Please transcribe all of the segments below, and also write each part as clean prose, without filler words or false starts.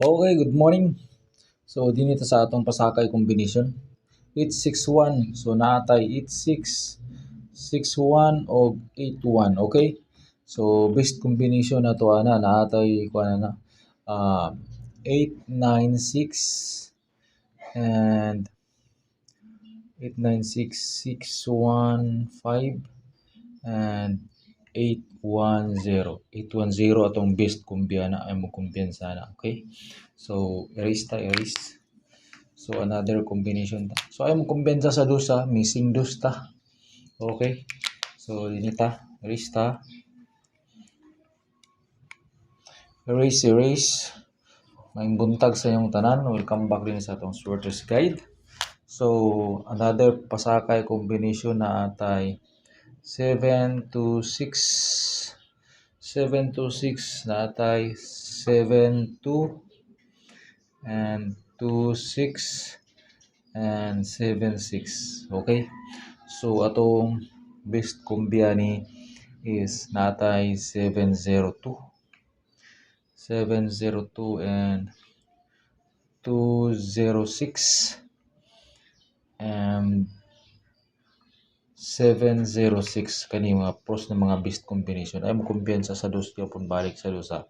Okay, good morning. So, dinito sa atong pasakay combination. 861. So, naatay 86, 61 o 81. Okay? So, best combination na to ana naatay kuan na 896 and 896615 and 810. 810 atong best kumbiana ay mo kumpiyansa na. Okay? So, erase. So, another combination ta. So, ay mo kumpensa sa dusa, missing dus ta. Okay. So, dinita, erase ta. Erase. Maing buntag sa inyong tanan. Welcome back din sa atong sorter's guide. So, another pasakay combination na atay 726. 726 na atay 72 and 26 and 76. Okay? So, atong best kumbiani is natay 702. 702 and 206 and 706 kani mga pros na mga best combination ay mo kumpiyansa sa dos gyapon balik sa dusa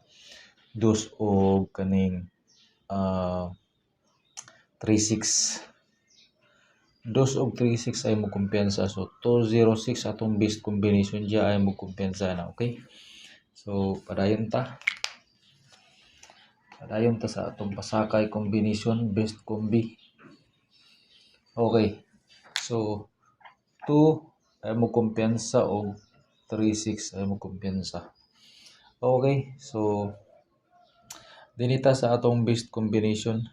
dos o kaning 36 dos og 36 ay mo kumpiyansa. So 206 atong best combination diya ay mo kumpiyansa na. Okay, so padayon ta sa atong pasakay combination best combi. Okay, so 2 ay mo kumpiyansa o 36 ay mo kumpiyansa. Okay, so dinita sa atong best combination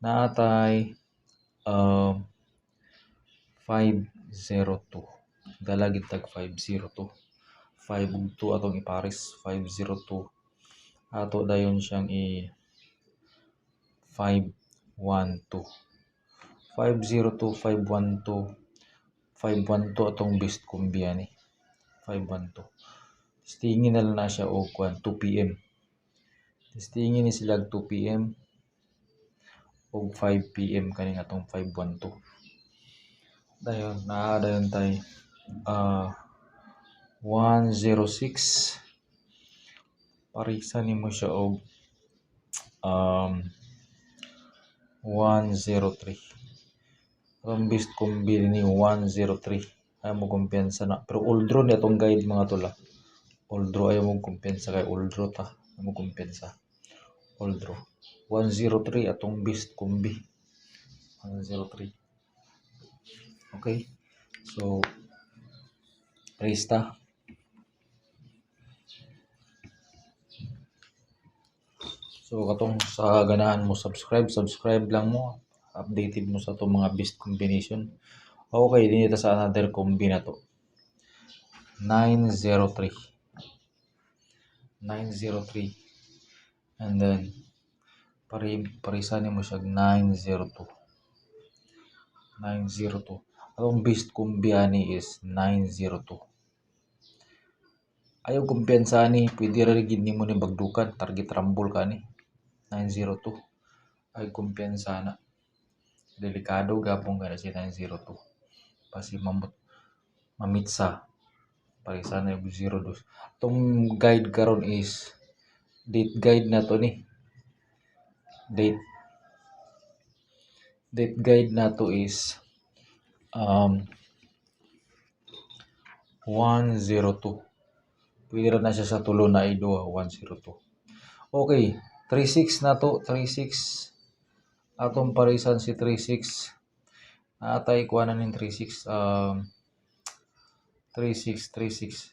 naatay 502. Dalagit tag 502. 5 ug 2 atong ipares 502. Ato dayon siyang 512. 502 512 512 atong best combi ani. 512. Tingin na lang na siya og 2 PM. Tingin ni sila 2 PM og 5 PM kaning atong 512. Dayon tay 106. Parisa nimo siya og 103. Ang best combi ni 103 ay mo kumpiyansa na, pero oldro ni atong guide mga tula. Oldro ay mo kumpiyansa kay oldro ta ay mo kumpiyansa. Oldro 103 atong best combi 103. Okay, so resta. So katong sa ganahan mo subscribe lang mo, updated mo sa itong mga best combination. Okay, dinito sa another combi na to 903 and then parisan mo siya 902. Atong best combi ani is 902. Ayaw kumpiyansa ni, pwede ra gid nimo ni bagdukan, target rumble ka ni 902. Ay kumpiyansa na. Delikado gapon kana si 902. Pasi mamitsa. Parisa na yung 02. Itong guide karon is date guide na to ni. Date guide na to is 102. Pwede ra na siya sa tulo na ido 102. Okay, 36 na to, 36. Atong parisan si 36. Naatay kuha na ning 36 346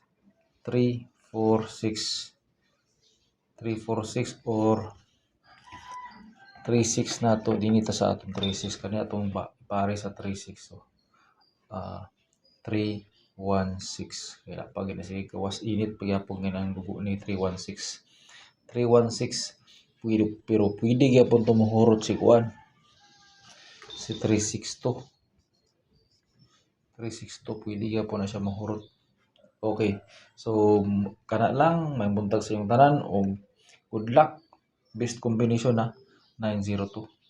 or 36 na to dinito sa atong 36 kani atong pare sa 36. So 316 kaya pag na sige kawas init pagyapon ang dugo ni 316 pwede, pero pwede gyapon to mahurot si kuan si 362 pwede gyapon na siya mahurot. Okay, so kana lang may buntag sa inyong tanan o good luck Best combination na 902.